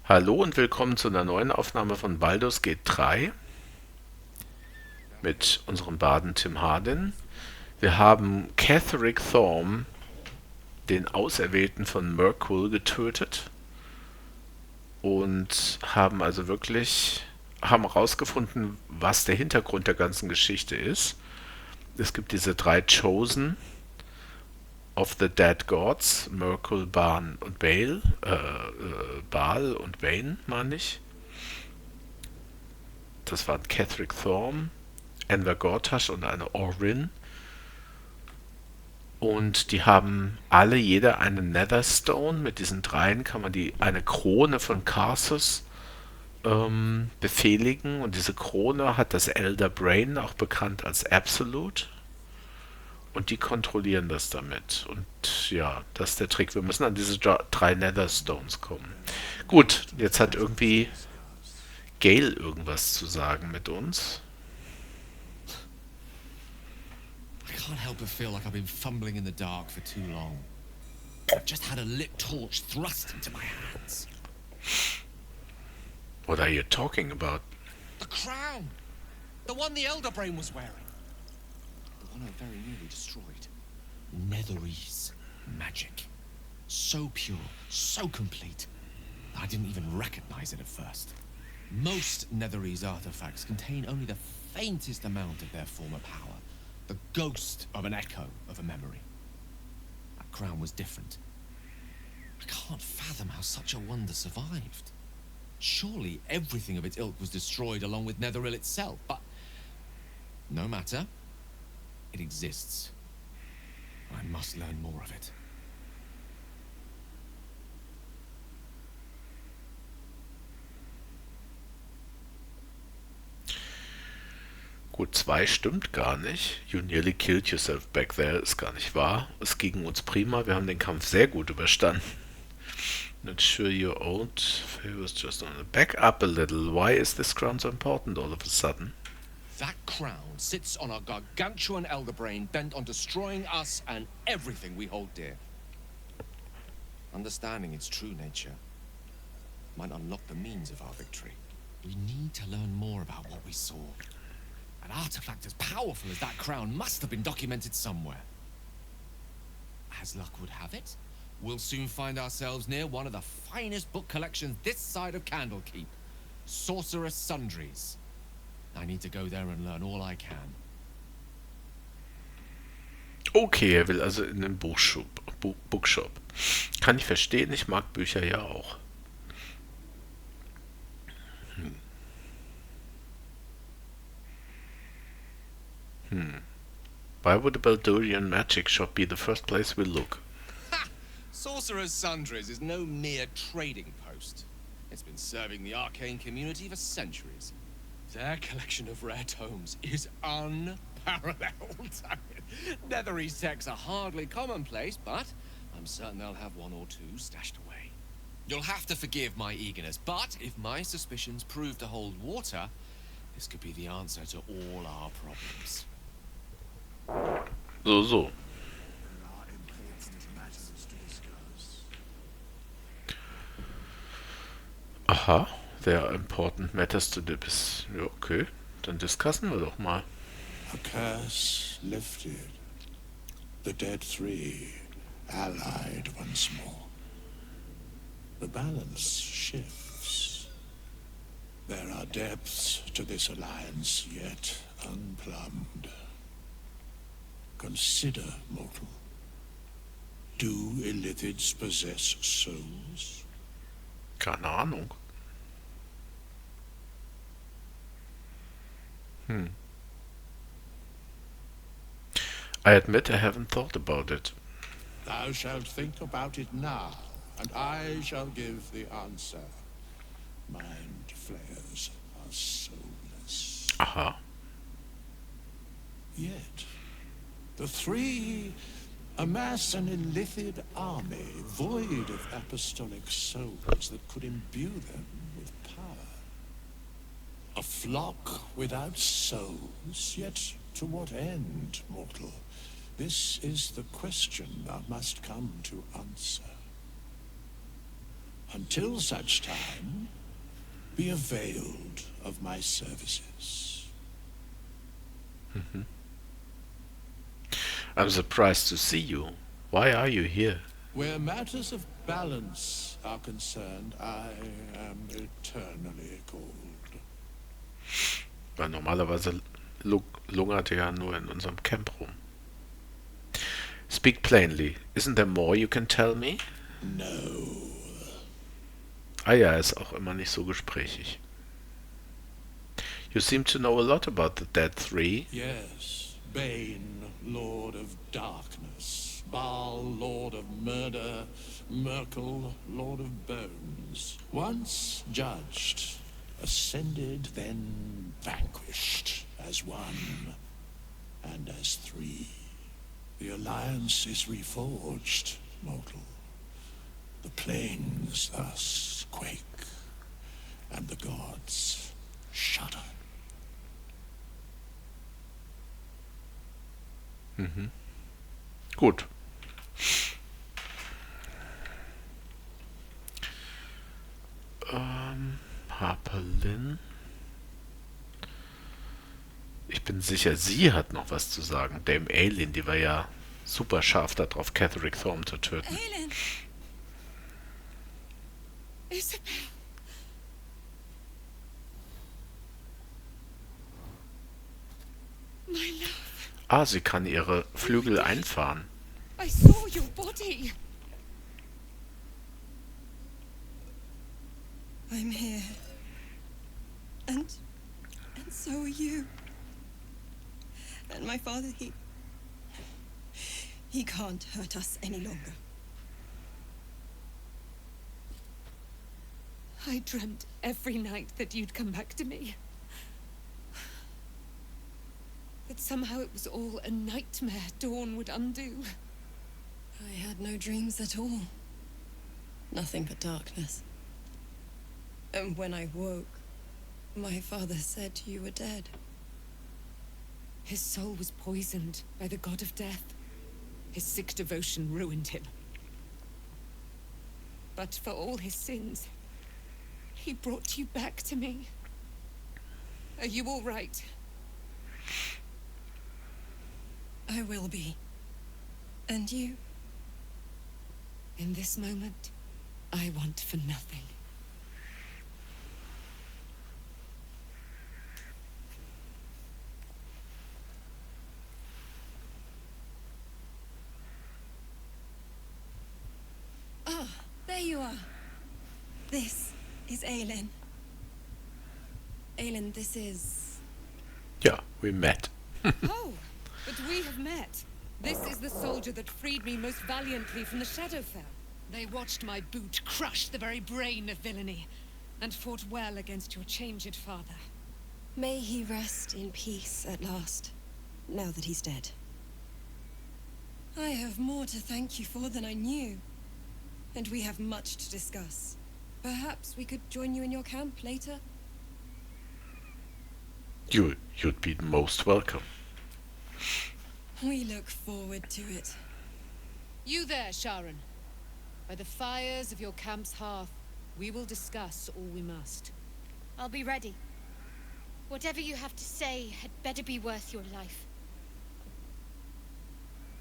Hallo und willkommen zu einer neuen Aufnahme von Baldur's Gate 3 mit unserem Baden Tim Hardin. Wir haben Catherick Thorm, den Auserwählten von Mirkwood, getötet und haben herausgefunden, was der Hintergrund der ganzen Geschichte ist. Es gibt diese drei Chosen of the Dead Gods, Mirkwood, Baal und Bane, meine ich. Das waren Catherick Thorm, Enver Gortash und eine Orin. Und die haben alle, jeder eine Netherstone. Mit diesen dreien kann man eine Krone von Karsus befehligen. Und diese Krone hat das Elder Brain, auch bekannt als Absolute. Und die kontrollieren das damit. Und ja, das ist der Trick. Wir müssen an diese drei Netherstones kommen. Gut, jetzt hat irgendwie Gale irgendwas zu sagen mit uns. I can't help but feel like I've been fumbling in the dark for too long. I've just had a lit torch thrust into my hands. What are you talking about? The crown! The one the Elder Brain was wearing. The one I very nearly destroyed. Netherese magic. So pure, so complete, that I didn't even recognize it at first. Most Netherese artifacts contain only the faintest amount of their former power. The ghost of an echo of a memory. That crown was different. I can't fathom how such a wonder survived. Surely everything of its ilk was destroyed along with Netheril itself, but no matter. It exists. I must learn more of it. Gut, 2 stimmt gar nicht. You nearly killed yourself back there ist gar nicht wahr. Es ging uns prima. Wir haben den Kampf sehr gut überstanden. Not sure your old favors just on the back up a little. Why is this crown so important all of a sudden? That crown sits on a gargantuan elder brain bent on destroying us and everything we hold dear. Understanding its true nature might unlock the means of our victory. We need to learn more about what we saw. An artifact as powerful as that crown must have been documented somewhere. As luck would have it, we'll soon find ourselves near one of the finest book collections this side of Candlekeep. Sorcerer's Sundries. I need to go there and learn all I can. Okay, er will also in den Bookshop. Kann ich verstehen, ich mag Bücher ja auch. Why would a Baldurian magic shop be the first place we look? Ha! Sorcerer's Sundries is no mere trading post. It's been serving the arcane community for centuries. Their collection of rare tomes is unparalleled. Netherese texts are hardly commonplace, but I'm certain they'll have one or two stashed away. You'll have to forgive my eagerness, but if my suspicions prove to hold water, this could be the answer to all our problems. So. Aha, there are important matters to discuss. Ja, okay, dann discussen wir doch mal. A curse lifted. The dead three allied once more. The balance shifts. There are depths to this alliance yet unplumbed. Consider, mortal. Do Illithids possess souls? Keine Ahnung. I admit I haven't thought about it. Thou shalt think about it now, and I shall give the answer. Mind flayers are soulless. Aha. Yet, the three amass an Illithid army void of apostolic souls that could imbue them with power. A flock without souls, yet to what end, mortal? This is the question thou must come to answer. Until such time, be availed of my services. I'm surprised to see you. Why are you here? Where matters of balance are concerned, I am eternally cold. Weil normalerweise lungert er ja nur in unserem Camp rum. Speak plainly. Isn't there more you can tell me? No. Ah ja, er ist auch immer nicht so gesprächig. You seem to know a lot about the Dead Three. Yes, Bane, Lord of Darkness, Baal, Lord of Murder, Merkel, Lord of Bones. Once judged, ascended, then vanquished as one and as three. The alliance is reforged, mortal. The plains thus quake, and the gods shudder. Gut. Harper-Lynn. Ich bin sicher, sie hat noch was zu sagen. Dame Aileen, die war ja super scharf darauf, Catherick Thorne zu töten. Aileen! Isabel! My love, Ah, sie kann ihre Flügel einfahren. I saw your body. I'm here. And so are you. And my father, he can't hurt us any longer. I dreamt every night that you'd come back to me. That somehow it was all a nightmare Dawn would undo. I had no dreams at all. Nothing but darkness. And when I woke, my father said you were dead. His soul was poisoned by the god of death. His sick devotion ruined him. But for all his sins, he brought you back to me. Are you all right? I will be. And you? In this moment, I want for nothing. Ah, there you are. This is Aileen. Aileen, this is... Ja, we met. Oh, but we have met. This is the soldier that freed me most valiantly from the Shadowfell. They watched my boot crush the very brain of villainy, and fought well against your changed father. May he rest in peace at last, now that he's dead. I have more to thank you for than I knew, and we have much to discuss. Perhaps we could join you in your camp later? You'd be most welcome. We look forward to it. You there, Sharon. By the fires of your camp's hearth, we will discuss all we must. I'll be ready. Whatever you have to say had better be worth your life.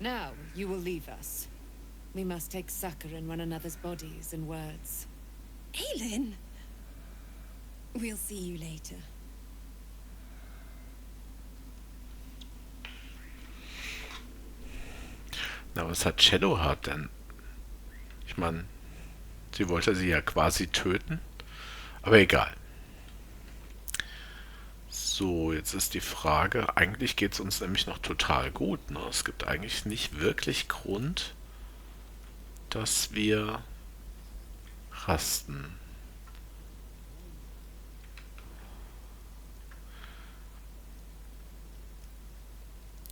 Now, you will leave us. We must take succor in one another's bodies and words. Aileen! We'll see you later. Na, was hat Shadowheart denn? Ich meine, sie wollte sie ja quasi töten. Aber egal. So, jetzt ist die Frage, eigentlich geht es uns nämlich noch total gut. Ne? Es gibt eigentlich nicht wirklich Grund, dass wir rasten.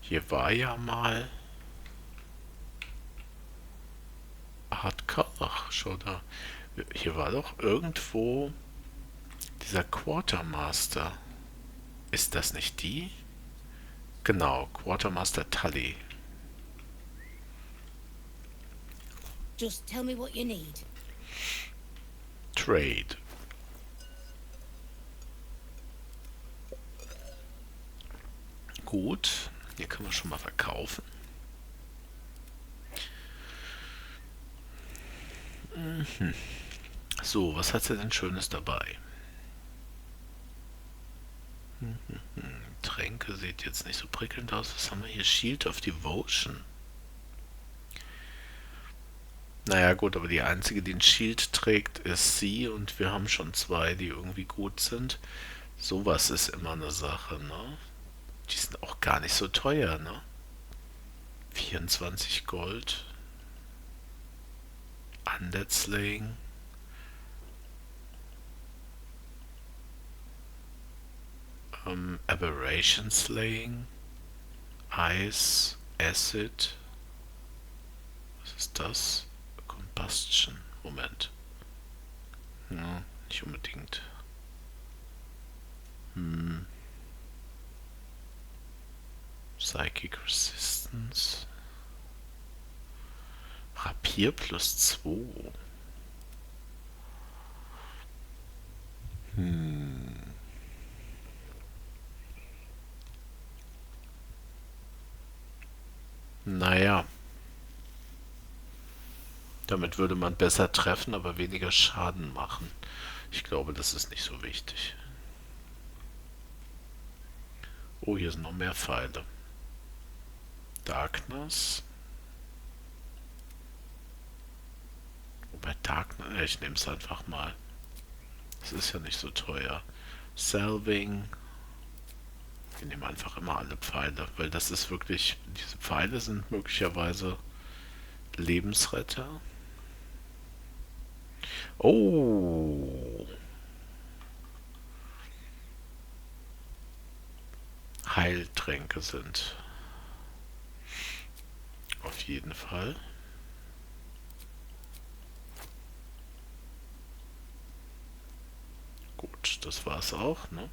Hier war ja mal Ach, schau da. Hier war doch irgendwo dieser Quartermaster. Ist das nicht die? Genau, Quartermaster Tully. Just tell me what you need. Trade. Gut, hier können wir schon mal verkaufen. So, was hat sie denn Schönes dabei? Tränke sieht jetzt nicht so prickelnd aus. Was haben wir hier? Shield of Devotion. Naja gut, aber die einzige, die ein Shield trägt, ist sie und wir haben schon zwei, die irgendwie gut sind. Sowas ist immer eine Sache, ne? Die sind auch gar nicht so teuer, ne? 24 Gold. Undead Slaying. Aberration Slaying. Ice. Acid. Was ist das? Combustion. Moment. Ja, nicht unbedingt. Psychic Resistance. Rapier plus 2. Naja. Damit würde man besser treffen, aber weniger Schaden machen. Ich glaube, das ist nicht so wichtig. Oh, hier sind noch mehr Pfeile. Darkness. Wobei Darkness, ich nehme es einfach mal. Das ist ja nicht so teuer. Salving. Wir nehmen einfach immer alle Pfeile, weil das ist wirklich, diese Pfeile sind möglicherweise Lebensretter. Oh. Heiltränke sind. Auf jeden Fall. Gut, das war's auch, ne?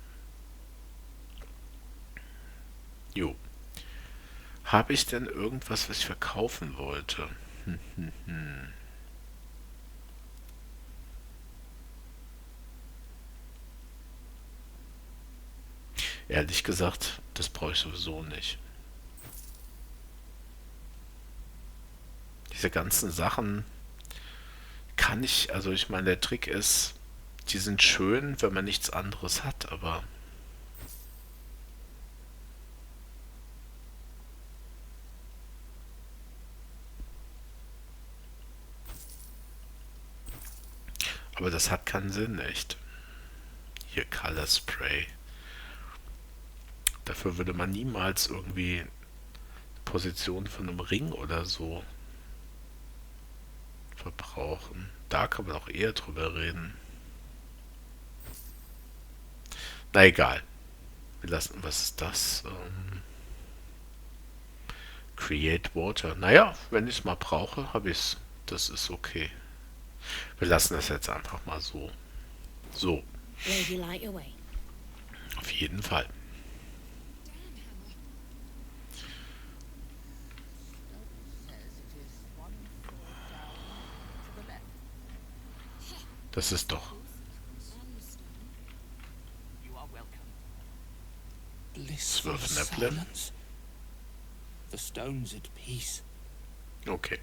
Jo. Habe ich denn irgendwas, was ich verkaufen wollte? Ehrlich gesagt, das brauche ich sowieso nicht. Diese ganzen Sachen kann ich, also ich meine, der Trick ist, die sind schön, wenn man nichts anderes hat, aber das hat keinen Sinn, echt. Hier Color Spray. Dafür würde man niemals irgendwie Position von einem Ring oder so verbrauchen. Da kann man auch eher drüber reden. Na egal. Wir lassen, was ist das? Create Water. Naja, wenn ich es mal brauche, habe ich es. Das ist okay. Wir lassen das jetzt einfach mal so. So, Where'd you light your way? auf jeden Fall. Das ist doch. You are welcome. Blissful Zwölf silence. The stone's at peace. Okay.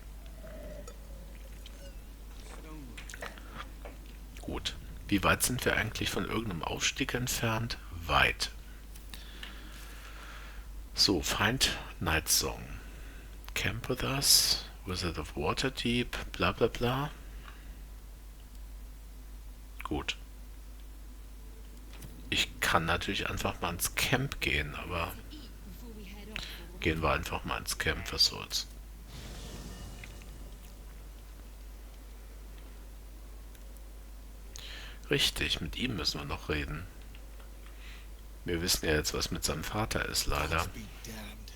Gut. Wie weit sind wir eigentlich von irgendeinem Aufstieg entfernt? Weit. So, Find Night Song. Camp with us. Wizard of Waterdeep. Bla bla bla. Gut. Ich kann natürlich einfach mal ins Camp gehen, aber gehen wir einfach mal ins Camp, was soll's. Richtig, mit ihm müssen wir noch reden. Wir wissen ja jetzt, was mit seinem Vater ist, leider. Gods be damned.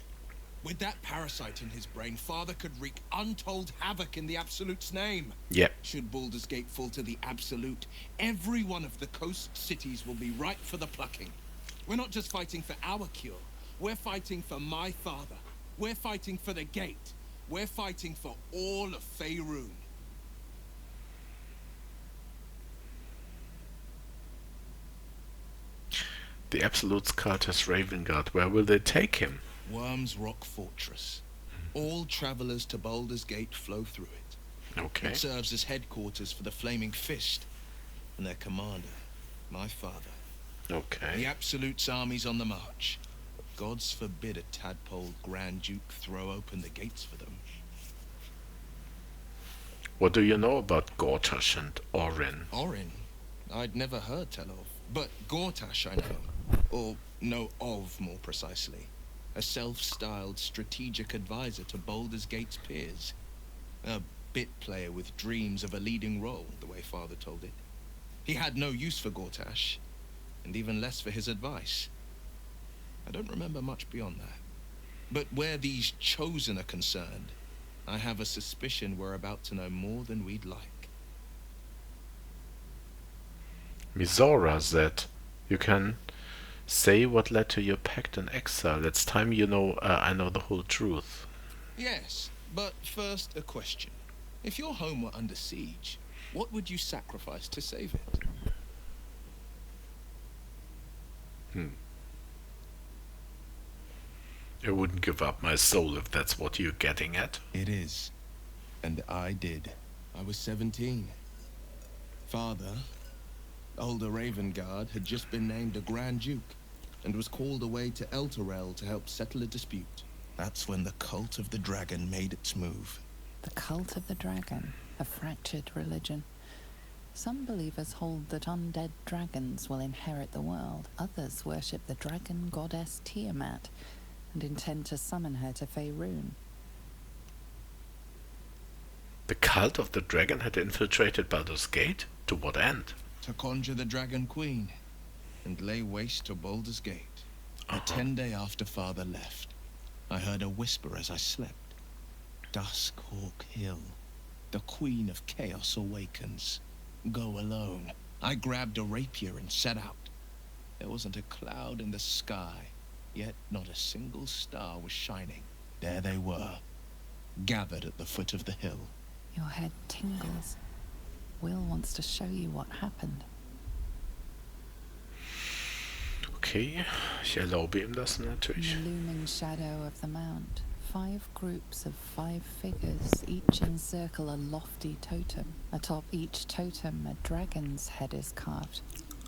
With that parasite in his brain, Father could wreak untold havoc in the Absolute's name. Ja, Should Baldur's Gate fall to the Absolute, every one of the coast cities will be ripe for the plucking. We're not just fighting for our cure. We're fighting for my father. We're fighting for the gate. We're fighting for all of Faerun. The Absolute's cult has Ravengard. Where will they take him? Worm's Rock Fortress. All travelers to Baldur's Gate flow through it. Okay. It serves as headquarters for the Flaming Fist and their commander, my father. The Okay. Absolute's army's on the march. Gods forbid a tadpole Grand Duke throw open the gates for them. What do you know about Gortash and Orin? Orin? I'd never heard tell of. But Gortash I know. Or know of, more precisely. A self-styled strategic advisor to Baldur's Gate's peers. A bit player with dreams of a leading role, the way Father told it. He had no use for Gortash, and even less for his advice. I don't remember much beyond that. But where these Chosen are concerned, I have a suspicion we're about to know more than we'd like. Mizora said, you can say what led to your pact in exile. It's time you know I know the whole truth. Yes, but first a question. If your home were under siege, what would you sacrifice to save it? I wouldn't give up my soul if that's what you're getting at. It is. And I did. I was 17. Father, older Ravengard, had just been named a Grand Duke and was called away to Elturel to help settle a dispute. That's when the cult of the dragon made its move. The cult of the dragon, a fractured religion. Some believers hold that undead dragons will inherit the world. Others worship the dragon goddess Tiamat and intend to summon her to Faerun. The cult of the dragon had infiltrated Baldur's Gate? To what end? To conjure the Dragon Queen and lay waste to Baldur's Gate. A 10-day after Father left, I heard a whisper as I slept. Duskhawk Hill. The Queen of Chaos awakens. Go alone. I grabbed a rapier and set out. There wasn't a cloud in the sky, yet not a single star was shining. There they were, gathered at the foot of the hill. Your head tingles. Will wants to show you what happened. Okay, ich erlaube ihm das In natürlich. the looming shadow of the mount, 5 groups of 5 figures each encircle a lofty totem. Atop each totem, a dragon's head is carved,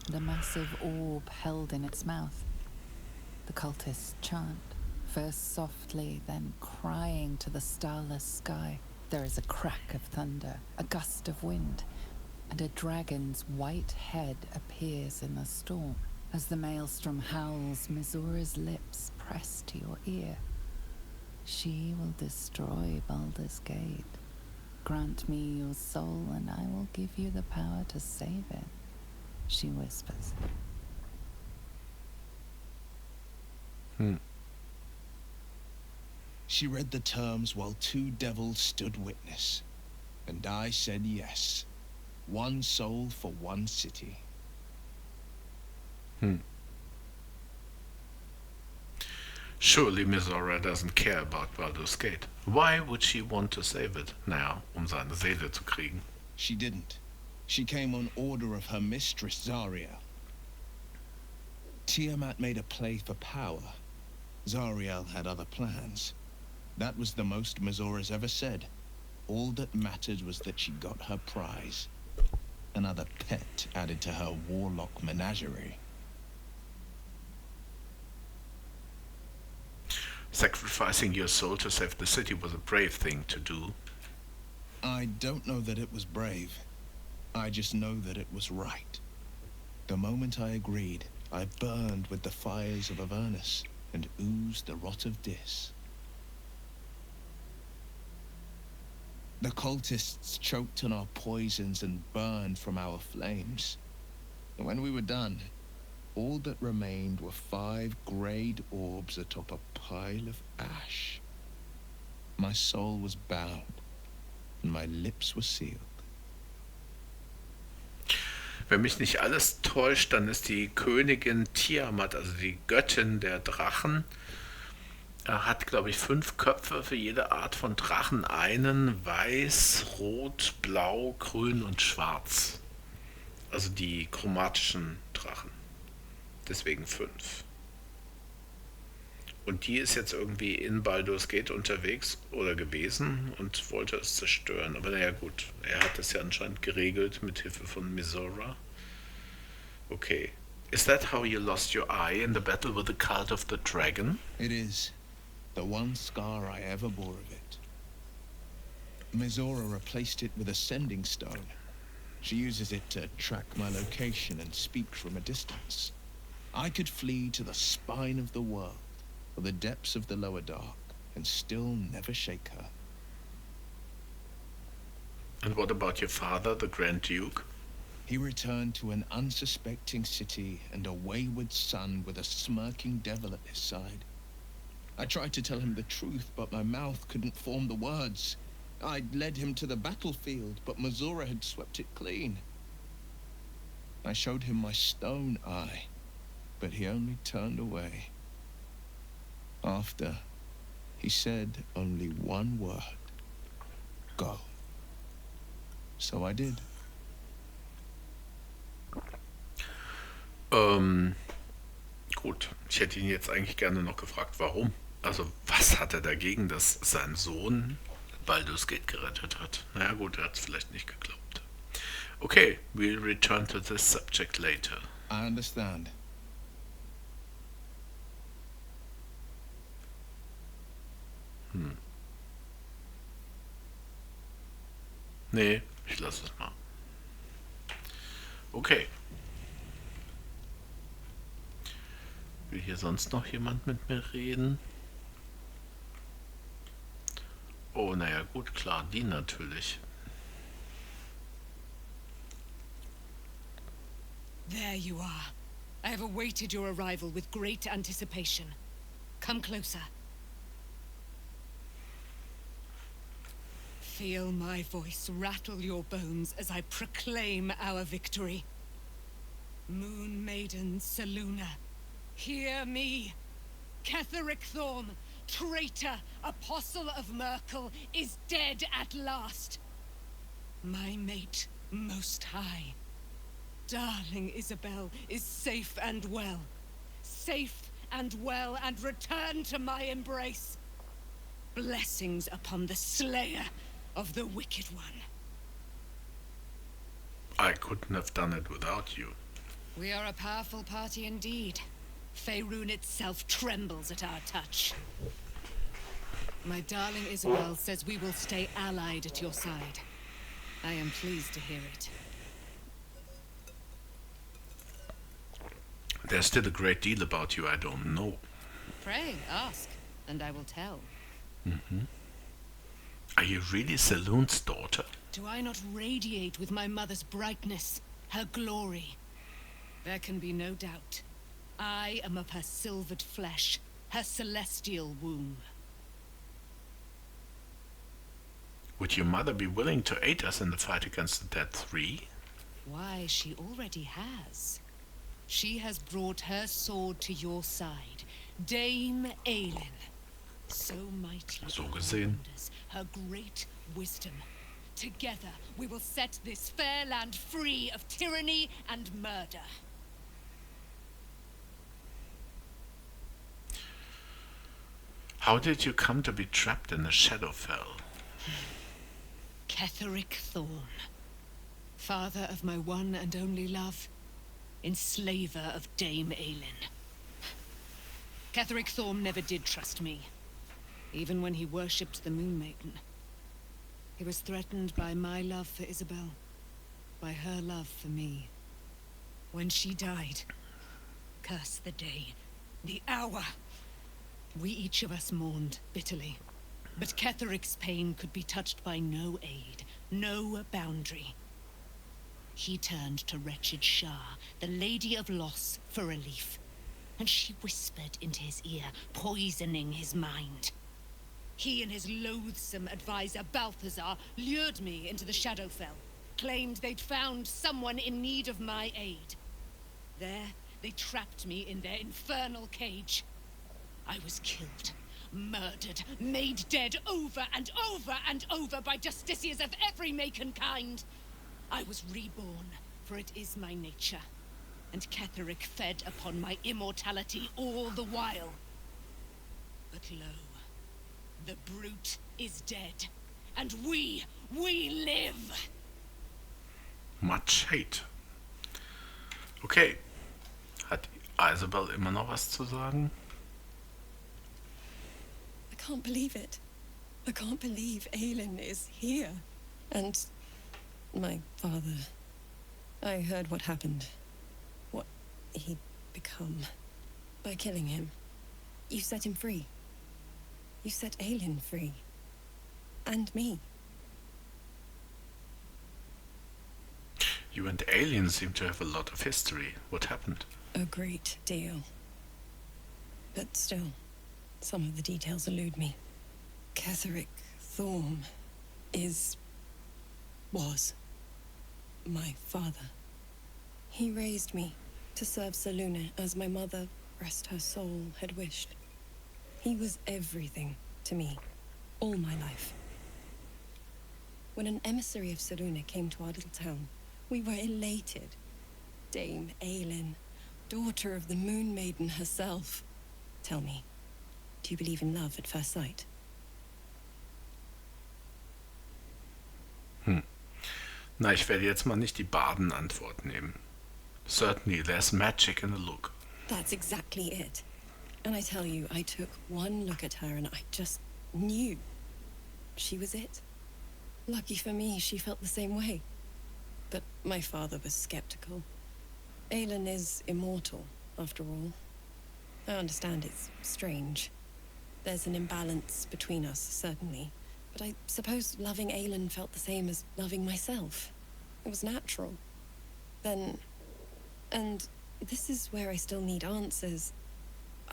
and a massive orb held in its mouth. The cultists chant, first softly, then crying to the starless sky. There is a crack of thunder, a gust of wind, and a dragon's white head appears in the storm. As the maelstrom howls, Mizora's lips press to your ear. She will destroy Baldur's Gate. Grant me your soul, and I will give you the power to save it, she whispers. She read the terms while 2 devils stood witness, and I said yes. 1 soul for 1 city. Surely Mizora doesn't care about Baldur's Gate. Why would she want to save it? Naja, seine Seele zu kriegen. She didn't. She came on order of her mistress, Zariel. Tiamat made a play for power. Zariel had other plans. That was the most Mizora's ever said. All that mattered was that she got her prize. Another pet added to her warlock menagerie. Sacrificing your soul to save the city was a brave thing to do. I don't know that it was brave. I just know that it was right. The moment I agreed, I burned with the fires of Avernus and oozed the rot of Dis. The cultists choked on our poisons and burned from our flames. And when we were done, all that remained were 5 greyed orbs atop a pile of ash. My soul was bound, and my lips were sealed. Wenn mich nicht alles täuscht, dann ist die Königin Tiamat, also die Göttin der Drachen, hat, glaube ich, 5 Köpfe, für jede Art von Drachen einen, weiß, rot, blau, grün und schwarz. Also die chromatischen Drachen. Deswegen 5. Und die ist jetzt irgendwie in Baldur's Gate unterwegs oder gewesen und wollte es zerstören. Aber naja gut, er hat das ja anscheinend geregelt mit Hilfe von Mizora. Okay. Is that how you lost your eye in the battle with the cult of the dragon? It is. The one scar I ever bore of it. Mizora replaced it with a sending stone. She uses it to track my location and speak from a distance. I could flee to the spine of the world, or the depths of the lower dark, and still never shake her. And what about your father, the Grand Duke? He returned to an unsuspecting city and a wayward son with a smirking devil at his side. I tried to tell him the truth, but my mouth couldn't form the words. I'd led him to the battlefield, but Mizora had swept it clean. I showed him my stone eye, but he only turned away. After, he said only one word. Go. So I did. Gut, ich hätte ihn jetzt eigentlich gerne noch gefragt, warum. Also, was hat er dagegen, dass sein Sohn Baldur's Gate gerettet hat? Naja gut, er hat es vielleicht nicht geglaubt. Okay, we'll return to this subject later. I understand. Nee, ich lasse es mal. Okay. Will hier sonst noch jemand mit mir reden? Oh, naja, gut, klar, die natürlich. There you are. I have awaited your arrival with great anticipation. Come closer. Feel my voice rattle your bones as I proclaim our victory. Moon Maiden Selûne, hear me. Ketheric Thorm, traitor, apostle of Merkel, is dead at last. My mate, most high. Darling Isabel is safe and well. Safe and well, and returned to my embrace. Blessings upon the slayer of the wicked one. I couldn't have done it without you. We are a powerful party indeed. Faerun itself trembles at our touch. My darling Isabel says we will stay allied at your side. I am pleased to hear it. There's still a great deal about you I don't know. Pray, ask, and I will tell. Are you really Selûne's daughter? Do I not radiate with my mother's brightness, her glory? There can be no doubt. I am of her silvered flesh, her celestial womb. Would your mother be willing to aid us in the fight against the Dead Three? Why, she already has. She has brought her sword to your side, Dame Aelin. So mighty So are her gesehen. wonders, her great wisdom. Together we will set this fair land free of tyranny and murder. How did you come to be trapped in the Shadowfell? Ketheric Thorm, father of my one and only love, enslaver of Dame Aelin. Ketheric Thorm never did trust me, even when he worshipped the Moon Maiden. He was threatened by my love for Isabel, by her love for me. When she died, curse the day, the hour. We each of us mourned bitterly. But Ketheric's pain could be touched by no aid, no boundary. He turned to wretched Shah, the Lady of Loss, for relief. And she whispered into his ear, poisoning his mind. He and his loathsome advisor, Balthazar, lured me into the Shadowfell, claimed they'd found someone in need of my aid. There, they trapped me in their infernal cage. I was killed, murdered, made dead over and over and over by justiciars of every make and kind. I was reborn, for it is my nature. and Ketheric fed upon my immortality all the while. But lo, the brute is dead, and we live! Much hate. Okay. Hat Isabel immer noch was zu sagen? I can't believe it. I can't believe Aelin is here. And my father. I heard what happened. What he'd become. By killing him. You set him free. You set Aelin free. And me. You and aliens seem to have a lot of history. What happened? A great deal. But still, some of the details elude me. Ketheric Thorm was my father. He raised me to serve Selûne as my mother, rest her soul, had wished. He was everything to me, all my life. When an emissary of Selûne came to our little town, we were elated. Dame Aelin, daughter of the Moon Maiden herself. Tell me, do you believe in love at first sight? Na, ich werde jetzt mal nicht die Baden-Antwort nehmen. Certainly, there's magic in the look. That's exactly it. And I tell you, I took one look at her and I just knew. She was it. Lucky for me, she felt the same way. But my father was skeptical. Aelin is immortal, after all. I understand it's strange. There's an imbalance between us, certainly. But I suppose loving Aelin felt the same as loving myself. It was natural. Then... And this is where I still need answers.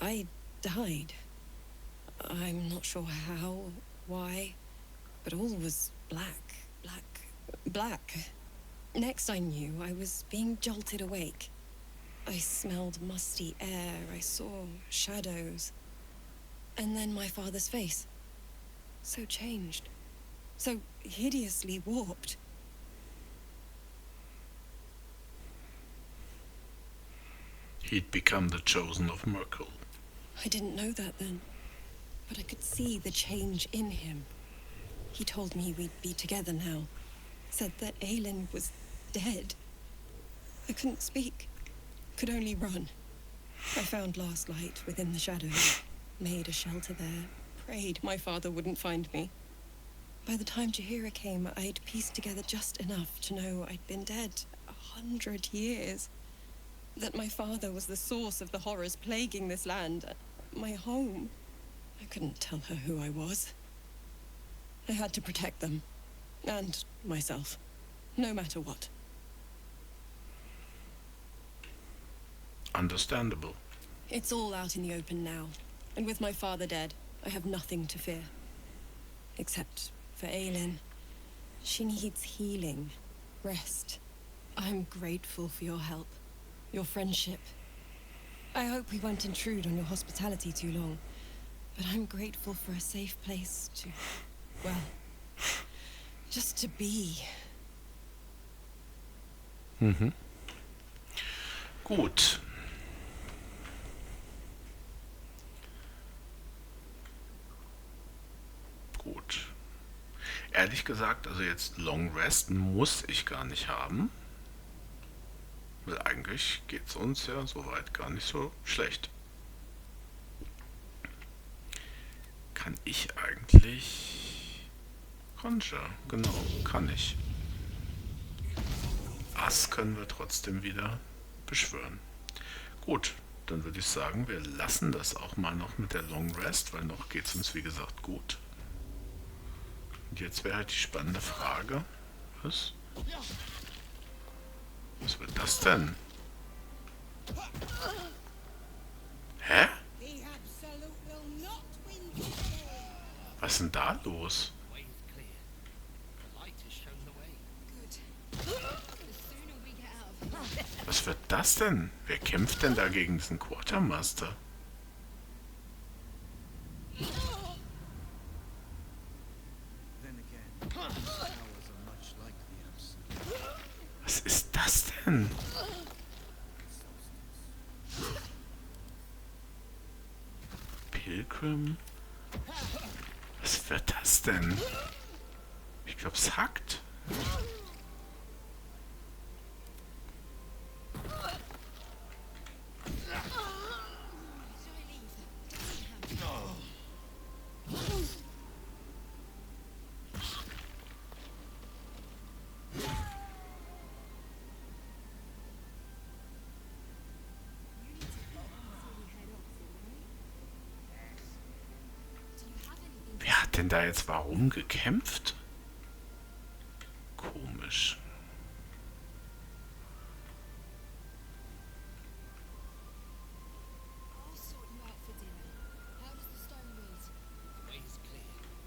I died. I'm not sure how, why, but all was black. Next I knew, I was being jolted awake. I smelled musty air, I saw shadows. And then my father's face. So changed. So hideously warped. He'd become the chosen of Merkel. I didn't know that then. But I could see the change in him. He told me we'd be together now. Said that Aelin was dead. I couldn't speak. Could only run. I found last light within the shadows. Made a shelter there. Prayed my father wouldn't find me. By the time Jaheira came, I'd pieced together just enough to know I'd been dead 100 years. That my father was the source of the horrors plaguing this land. My home. I couldn't tell her who I was. I had to protect them. And myself. No matter what. Understandable. It's all out in the open now. And with my father dead, I have nothing to fear. Except for Aelin. She needs healing. Rest. I'm grateful for your help. Your friendship. I hope we won't intrude on your hospitality too long. But I'm grateful for a safe place to... well... just to be. Mhm. Gut. Gut. Ehrlich gesagt, also jetzt Long Rest muss ich gar nicht haben. Weil eigentlich geht es uns ja soweit gar nicht so schlecht. Kann ich eigentlich... Conjure, genau, kann ich. Ass können wir trotzdem wieder beschwören. Gut, dann würde ich sagen, wir lassen das auch mal noch mit der Long Rest, weil noch geht es uns wie gesagt gut. Und jetzt wäre halt die spannende Frage. Was? Was wird das denn? Hä? Was ist denn da los? Was wird das denn? Wer kämpft denn da gegen diesen Quartermaster? Was ist das denn? Pilgrim. Was wird das denn? Ich glaube, es hackt. Wer hat denn da jetzt warum gekämpft? Komisch.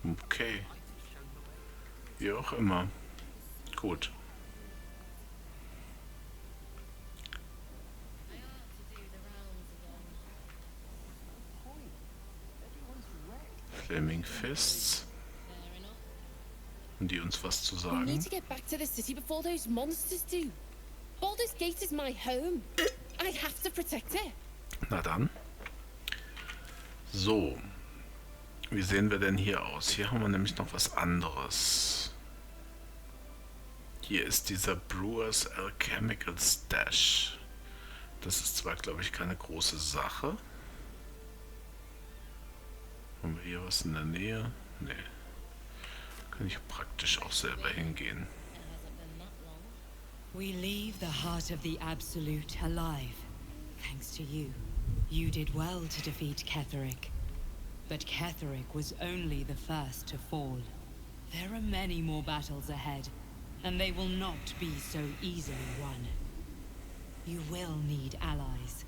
Okay. Wie auch immer. Gut. Flaming Fists. Und die uns was zu We need sagen. to get back to the city before those monsters do. Baldur's Gate is my home. I have to protect it. Na dann. So. Wie sehen wir denn hier aus? Hier haben wir nämlich noch was anderes. Hier ist dieser Brewer's Alchemical Stash. Das ist zwar, glaube ich, keine große Sache. Haben wir hier was in der Nähe? Nee. Kann ich praktisch auch selber hingehen. We leave the heart of the Absolute alive, thanks to you. You did well to defeat Ketheric. But Ketheric was only the first to fall. There are many more battles ahead, and they will not be so easily won. You will need allies.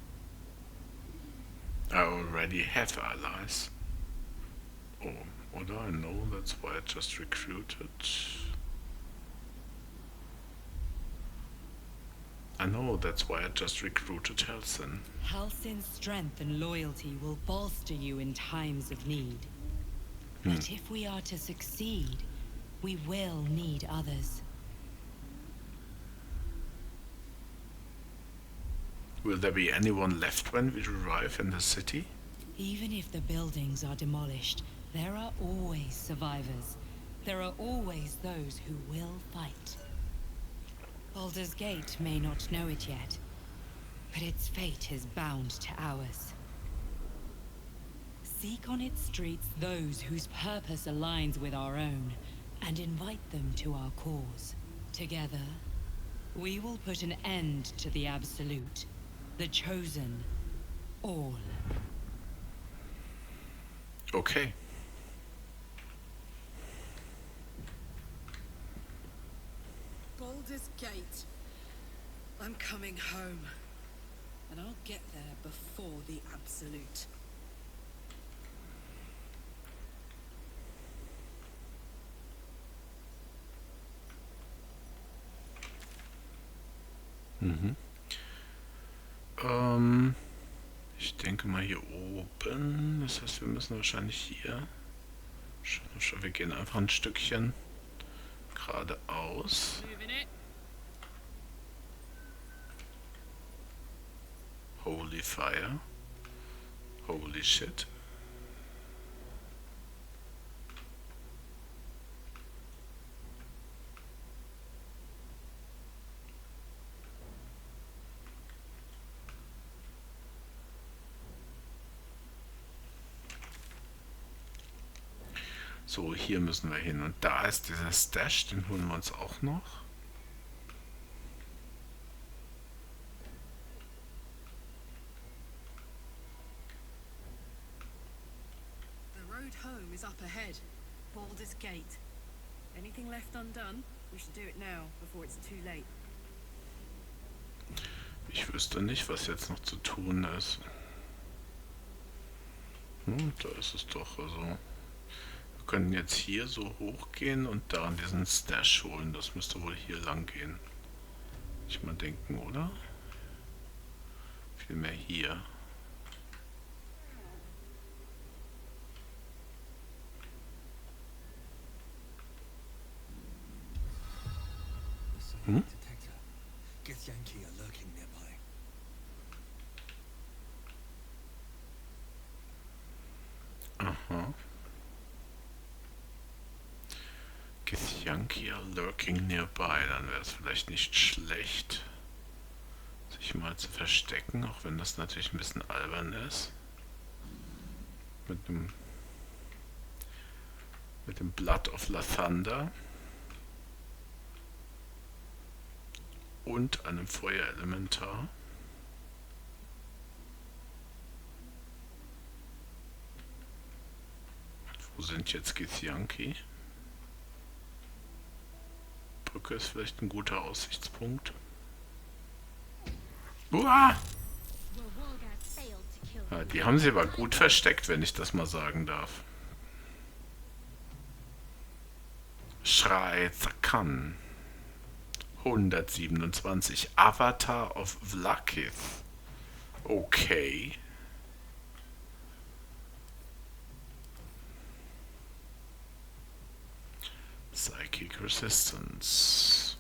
I already have allies. Oh, oder? I know, that's why I just recruited. I know, that's why I just recruited Helsin. Halsin's strength and loyalty will bolster you in times of need. But if we are to succeed, we will need others. Will there be anyone left when we arrive in the city? Even if the buildings are demolished, there are always survivors. There are always those who will fight. Baldur's Gate may not know it yet, but its fate is bound to ours. Seek on its streets those whose purpose aligns with our own, and invite them to our cause. Together, we will put an end to the Absolute, the Chosen, all. Okay. Baldur's Gate. I'm coming home. And I'll get there before the Absolute. Ich denke mal hier oben. Das heißt, wir müssen wahrscheinlich hier. Wir gehen einfach ein Stückchen geradeaus. Holy fire. Holy shit. So, hier müssen wir hin. Und da ist dieser Stash, den holen wir uns auch noch. The road home is up ahead. Baldur's Gate. Anything left undone? We should do it now, before it's too late. Ich wüsste nicht, was jetzt noch zu tun ist. Da ist es doch. Also, wir können jetzt hier so hochgehen und da diesen Stash holen. Das müsste wohl hier lang gehen. Ich mal denken, oder? Vielmehr hier. Detector. Githyanki are lurking nearby. Githyanki are lurking nearby. Dann wäre es vielleicht nicht schlecht, sich mal zu verstecken, auch wenn das natürlich ein bisschen albern ist. Mit dem Blood of Lathander und einem Feuerelementar. Wo sind jetzt Githyanki? Brücke ist vielleicht ein guter Aussichtspunkt. Uah! Ja, die haben sie aber gut versteckt, wenn ich das mal sagen darf. Schrei Zakan. 127. Avatar of Vlakith. Okay. Psychic Resistance.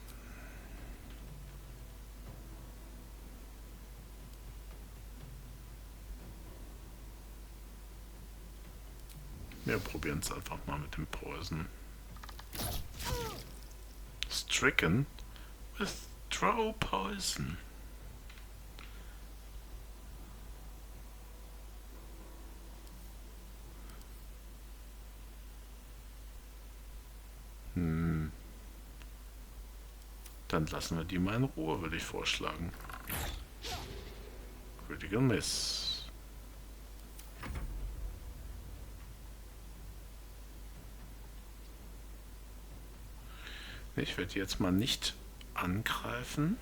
Wir probieren es einfach mal mit dem Poison. Stricken with Throw Poison. Dann lassen wir die mal in Ruhe, würde ich vorschlagen. Critical Miss. Ich werde jetzt mal nicht angreifen.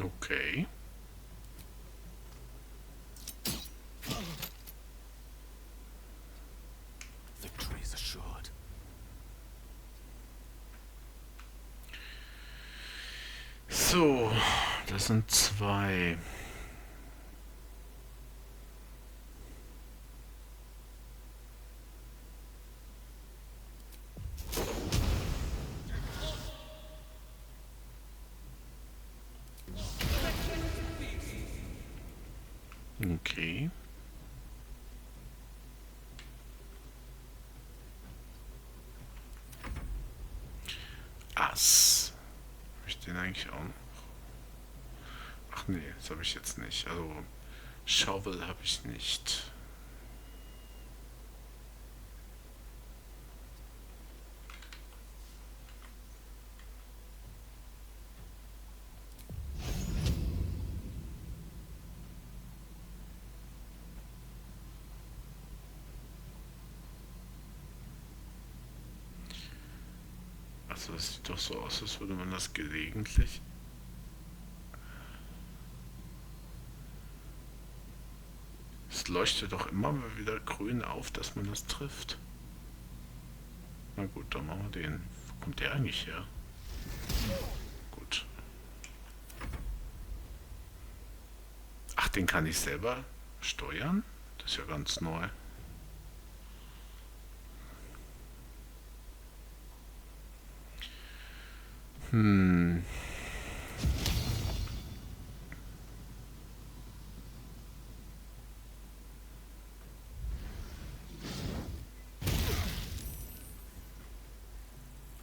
Okay. Victory is assured. So, das sind 2. Okay. Ass. Habe ich den eigentlich auch noch? Ach nee, das habe ich jetzt nicht. Also, Shovel habe ich nicht. Also es sieht doch so aus, als würde man das gelegentlich... Es leuchtet doch immer mal wieder grün auf, dass man das trifft. Na gut, dann machen wir den. Wo kommt der eigentlich her? Gut. Ach, den kann ich selber steuern? Das ist ja ganz neu.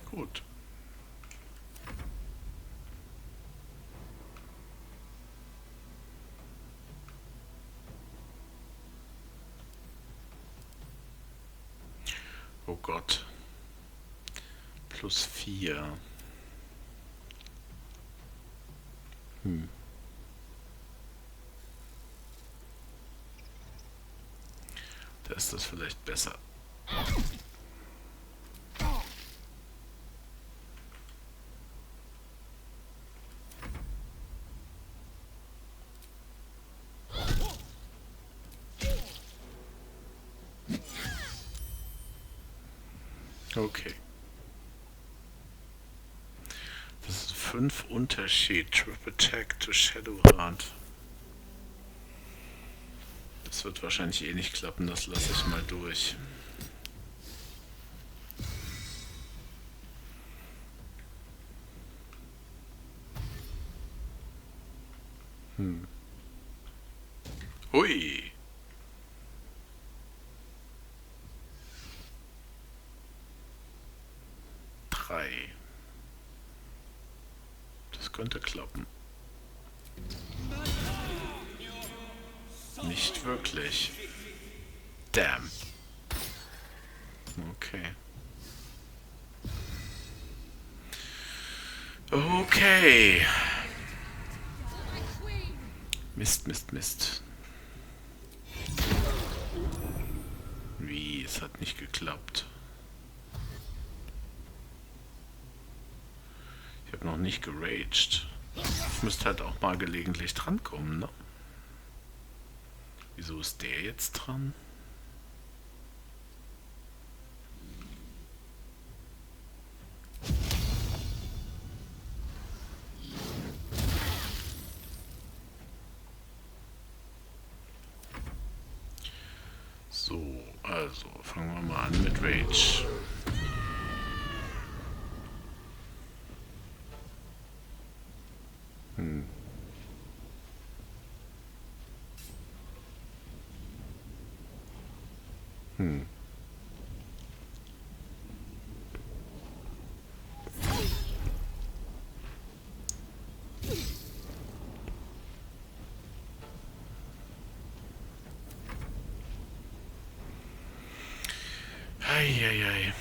Gut. Oh Gott. +4. Da ist das vielleicht besser. Okay. Das ist 5 Unterschied. Trip Attack to Shadowheart. Das wird wahrscheinlich eh nicht klappen, das lasse ich mal durch. Hui. Drei. Das könnte klappen. Nicht wirklich. Damn. Okay. Okay. Mist, Mist, Mist. Wie? Es hat nicht geklappt. Ich habe noch nicht geraged. Ich müsste halt auch mal gelegentlich drankommen, ne? Wieso ist der jetzt dran? So, also fangen wir mal an mit Rage. Eieiei.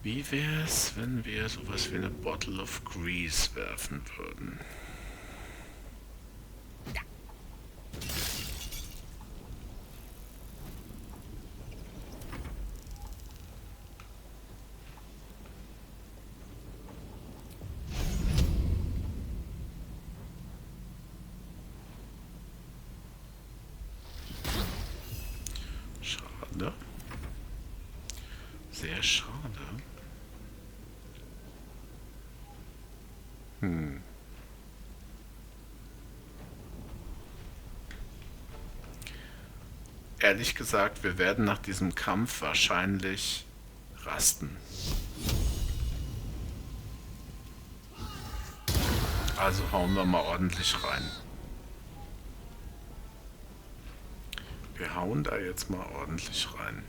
Wie wär's, wenn wir sowas wie eine Bottle of Grease werfen würden? Schade. Sehr schade. Ehrlich gesagt, wir werden nach diesem Kampf wahrscheinlich rasten. Also hauen wir mal ordentlich rein. Wir hauen da jetzt mal ordentlich rein.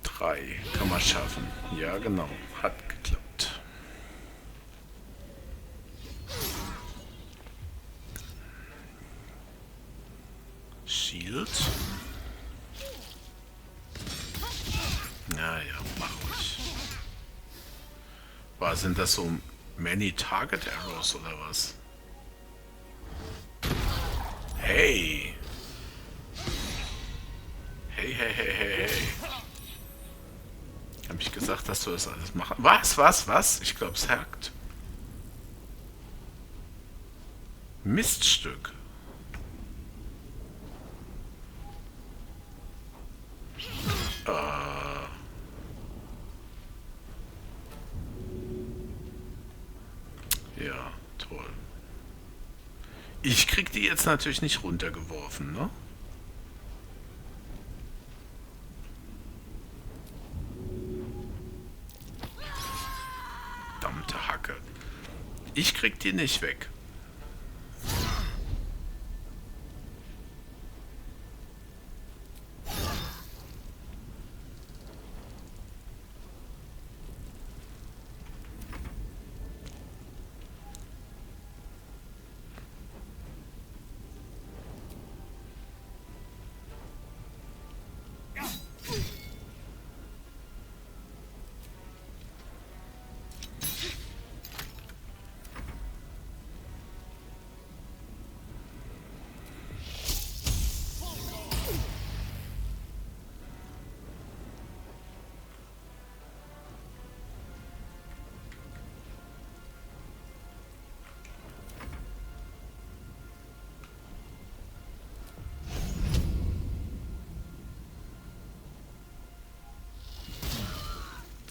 Drei kann man schaffen. Ja, genau. Hat geklappt. Shield. Naja, mach ruhig. Was sind das so many target arrows oder was? Hey! Hey, hey, hey, hey, hey. Hab ich gesagt, dass du das alles machst? Was? Ich glaube, es hackt. Miststück. Ja, toll. Ich krieg die jetzt natürlich nicht runtergeworfen, ne? Verdammte Hacke. Ich krieg die nicht weg.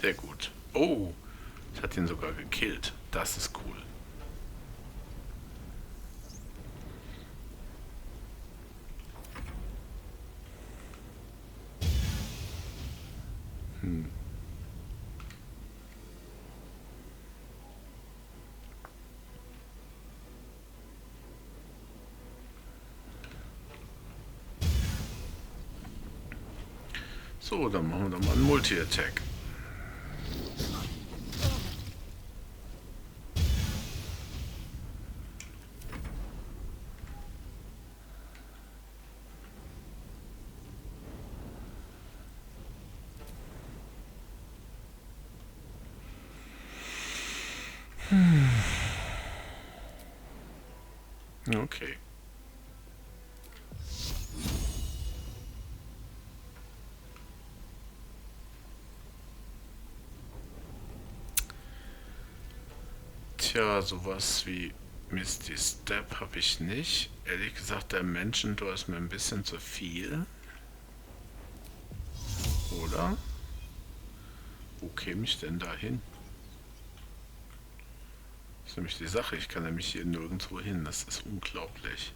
Sehr gut. Oh, ich hatte ihn sogar gekillt. Das ist cool. So, dann machen wir doch mal einen Multi-Attack. Okay. Tja, sowas wie Misty Step habe ich nicht. Ehrlich gesagt, der Menschentor ist mir ein bisschen zu viel. Oder? Wo käme ich denn da hin? Das ist nämlich die Sache. Ich kann nämlich hier nirgendwo hin. Das ist unglaublich.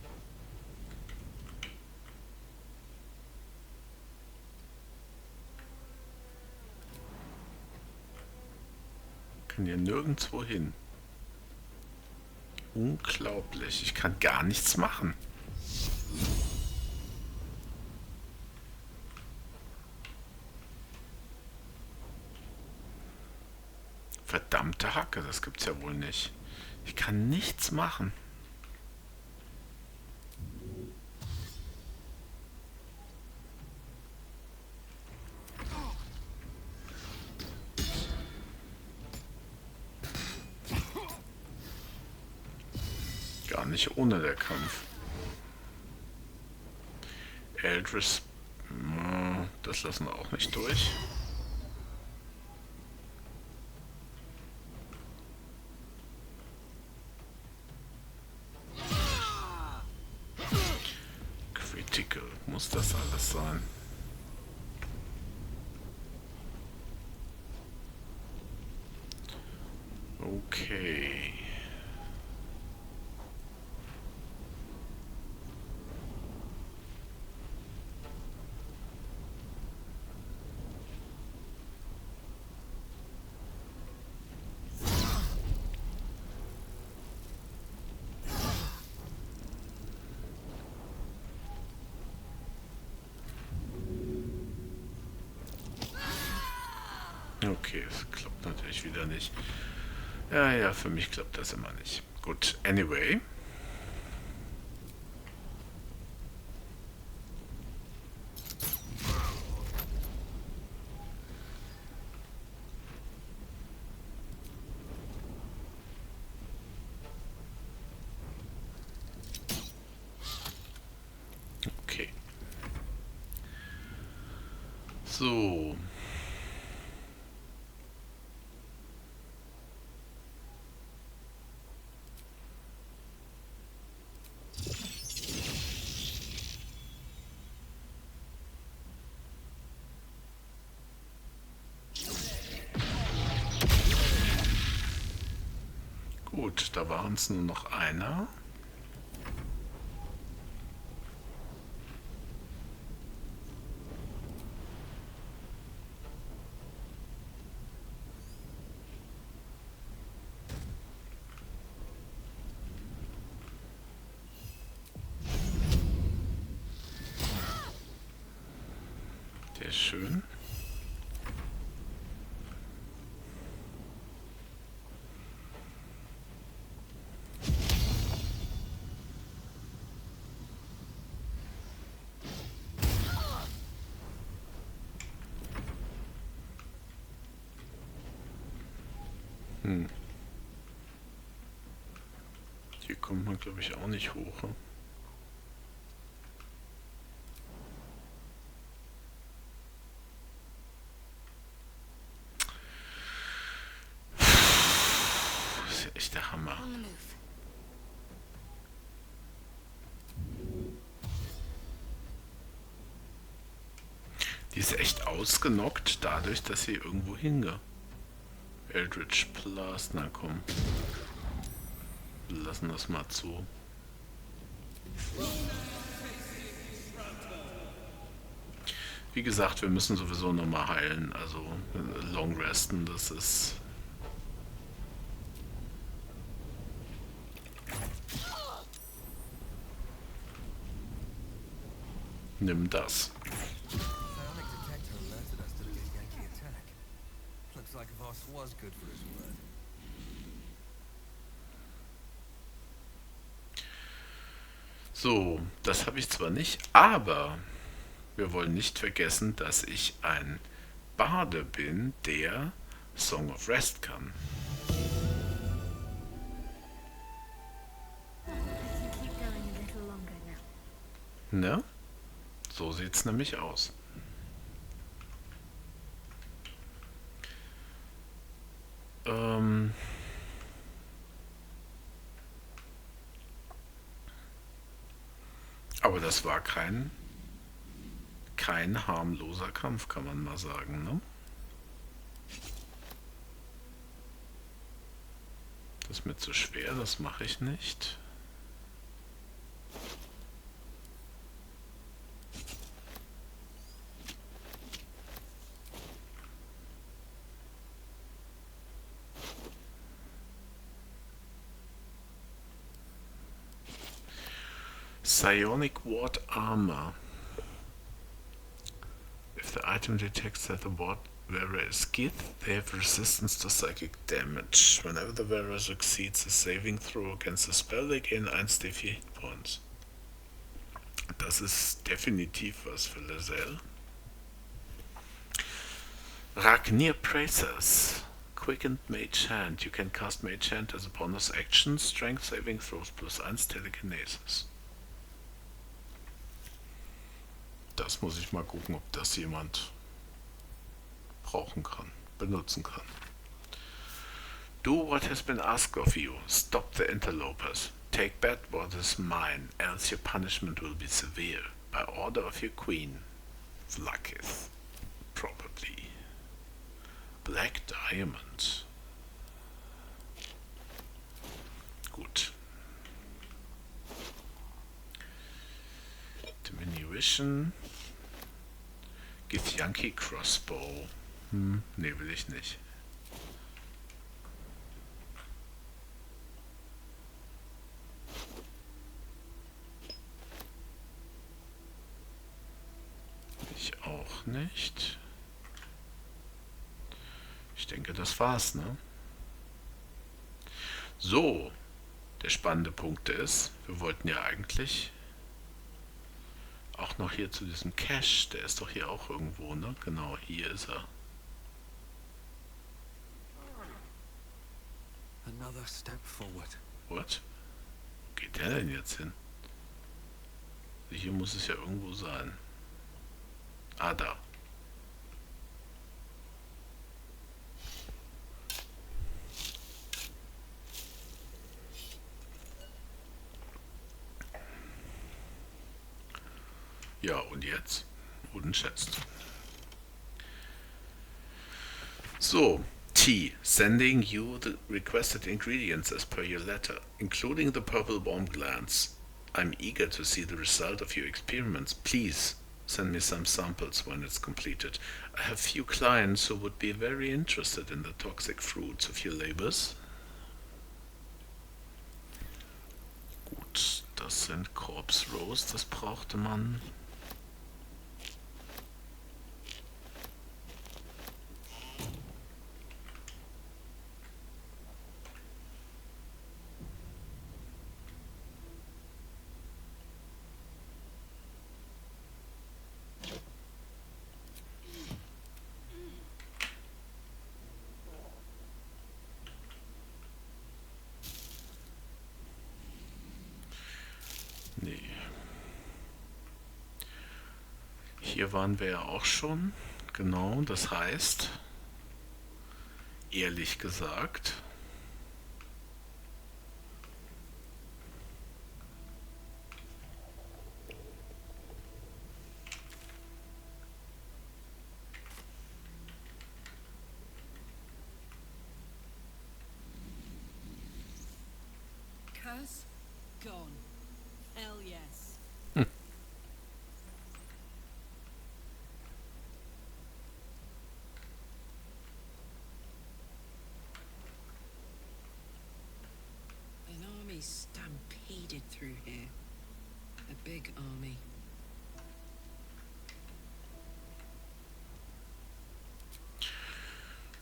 Ich kann hier nirgendwo hin. Unglaublich. Ich kann gar nichts machen. Verdammte Hacke, das gibt's ja wohl nicht. Ich kann nichts machen. Gar nicht ohne der Kampf. Eldris, das lassen wir auch nicht durch. Critical, muss das alles sein? Okay. Okay, es klappt natürlich wieder nicht. Ja, ja, für mich klappt das immer nicht. Gut, anyway. Okay. So. Gut, da waren es nur noch einer. Der ist schön. Hier kommt man, glaube ich, auch nicht hoch. Ne? Das ist ja echt der Hammer. Die ist echt ausgenockt dadurch, dass sie irgendwo hingeht. Eldritch Blast, na komm. Wir lassen das mal zu. Wie gesagt, wir müssen sowieso nochmal heilen, also Long Resten, das ist... Nimm das. Psionic detector alerted us to the big Yankee attack. Looks like Voss was good for his word. So, das habe ich zwar nicht, aber wir wollen nicht vergessen, dass ich ein Barde bin, der Song of Rest kann. Ne? So sieht's nämlich aus. Aber das war kein harmloser Kampf, kann man mal sagen, ne? Das ist mir zu schwer, das mache ich nicht. Psionic Ward Armor. If the item detects that the ward wearer is Gith, they have resistance to psychic damage. Whenever the wearer succeeds a saving throw against the spell, they gain 1d4 Hit Points. Das ist definitiv was für Lizelle. Ragnir Praisers. Quickened Mage Hand. You can cast Mage Hand as a bonus action. Strength saving throws +1 Telekinesis. Das muss ich mal gucken, ob das jemand brauchen kann, benutzen kann. Do what has been asked of you. Stop the interlopers. Take back what is mine, else your punishment will be severe. By order of your queen, Vlakith. Probably. Black Diamond. Gut. Diminution. Githyanki Crossbow. Ne, will ich nicht. Ich auch nicht. Ich denke, das war's, ne? So, der spannende Punkt ist, wir wollten ja eigentlich auch noch hier zu diesem Cache, der ist doch hier auch irgendwo, ne? Genau, hier ist er. Another step forward. What? Wo geht der denn jetzt hin? Hier muss es ja irgendwo sein. Ah, da. Ja, und jetzt? Wooden Chest. So, T. Sending you the requested ingredients as per your letter, including the purple worm glands. I'm eager to see the result of your experiments. Please send me some samples when it's completed. I have few clients who would be very interested in the toxic fruits of your labors. Gut, das sind Corpse Rose, das brauchte man. Nee. Hier waren wir ja auch schon. Genau, das heißt, ehrlich gesagt, Curse? Gone. Hell yes. An army stampeded through here. A big army.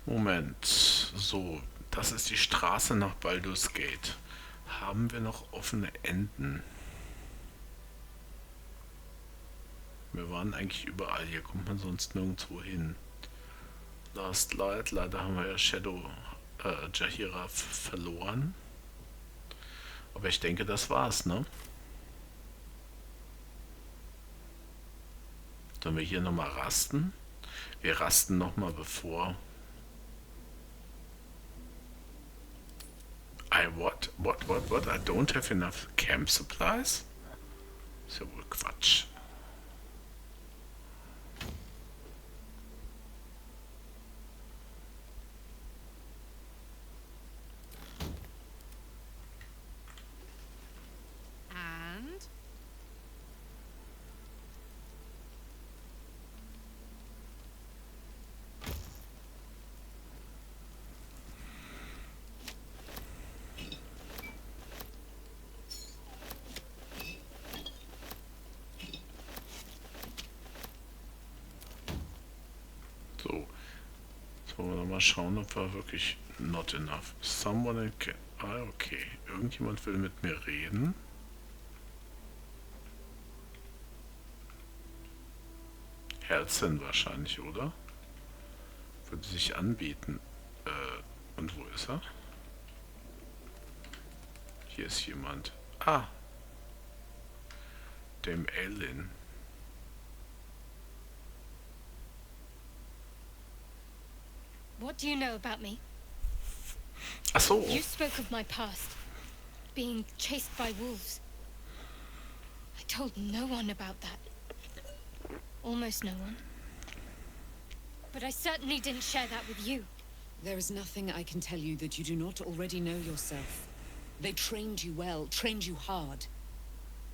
Moment. So, das ist die Straße nach Baldur's Gate. Haben wir noch offene Enden? Wir waren eigentlich überall. Hier kommt man sonst nirgendwo hin. Last Light. Leider haben wir ja Shadow Jahira verloren. Aber ich denke, das war's, ne? Sollen wir hier nochmal rasten? Wir rasten nochmal bevor... What? I don't have enough camp supplies? Ist ja wohl Quatsch. And? So. Jetzt wollen wir noch mal schauen, ob wir wirklich not enough. Someone can... Ah, okay. Irgendjemand will mit mir reden. Herzchen wahrscheinlich, oder? Würde sich anbieten. Und wo ist er? Hier ist jemand. Ah! Dem Elin. What do you know about me? Ach so. You spoke of my past, being chased by wolves. I told no one about that. Almost no one. But I certainly didn't share that with you. There is nothing I can tell you that you do not already know yourself. They trained you well, trained you hard.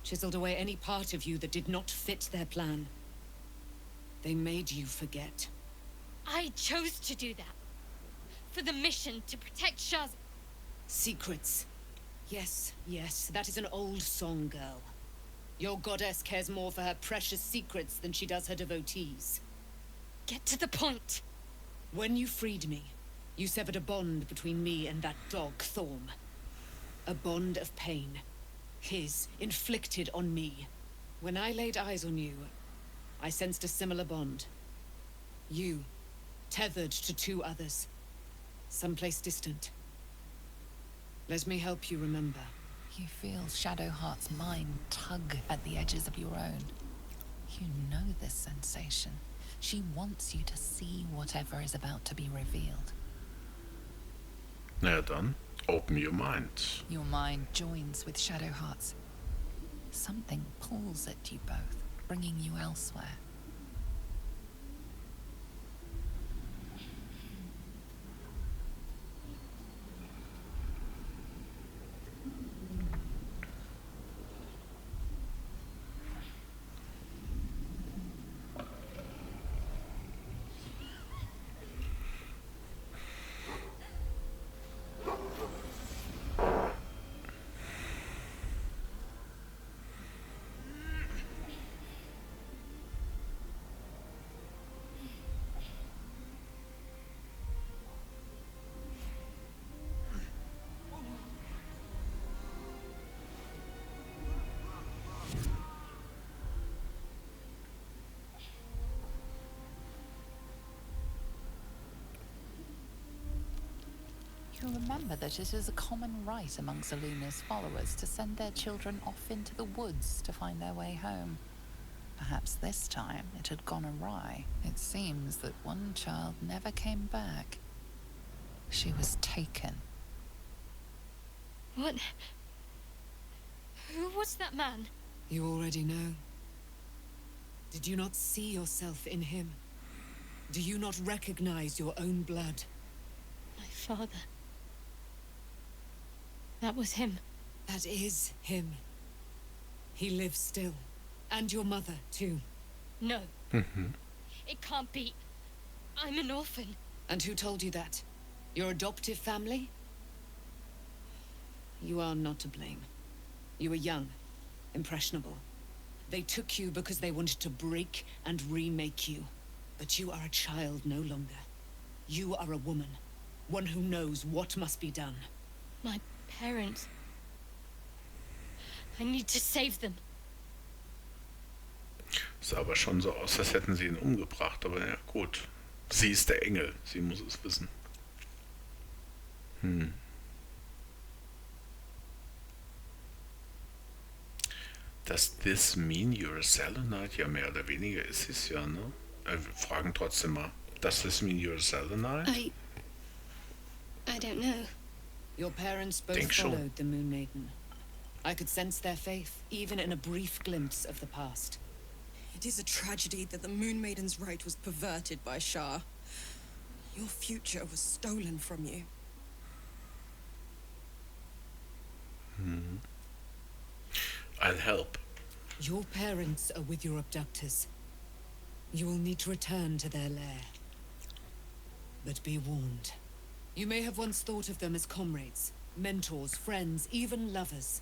Chiseled away any part of you that did not fit their plan. They made you forget. I chose to do that. For the mission to protect Shaz. Secrets. Yes, yes, that is an old song, girl. Your goddess cares more for her precious secrets than she does her devotees. Get to the point. When you freed me, you severed a bond between me and that dog, Thorm. A bond of pain. His, inflicted on me. When I laid eyes on you, I sensed a similar bond. You, tethered to two others. Someplace distant. Let me help you remember. You feel Shadowheart's mind tug at the edges of your own. You know this sensation. She wants you to see whatever is about to be revealed. Na ja, dann, open your mind. Your mind joins with Shadowheart's. Something pulls at you both, bringing you elsewhere. You remember that it is a common rite among Zeluna's followers to send their children off into the woods to find their way home. Perhaps this time it had gone awry. It seems that one child never came back. She was taken. What? Who was that man? You already know. Did you not see yourself in him? Do you not recognize your own blood? My father. That was him. That is him. He lives still. And your mother, too. No. It can't be. I'm an orphan. And who told you that? Your adoptive family? You are not to blame. You were young, impressionable. They took you because they wanted to break and remake you. But you are a child no longer. You are a woman. One who knows what must be done. My parents. I need to save them. Sah aber schon so aus, als hätten sie ihn umgebracht. Aber ja, gut. Sie ist der Engel. Sie muss es wissen. Does this mean you're a Selenite? Ja, mehr oder weniger ist es ja, ne? Wir fragen trotzdem mal. Does this mean you're a Selenite? I don't know. Your parents both Denk schon. followed the Moon Maiden. I could sense their faith, even in a brief glimpse of the past. It is a tragedy that the Moon Maiden's right was perverted by Shah. Your future was stolen from you. I'll help. Your parents are with your abductors. You will need to return to their lair. But be warned. You may have once thought of them as comrades, mentors, friends, even lovers.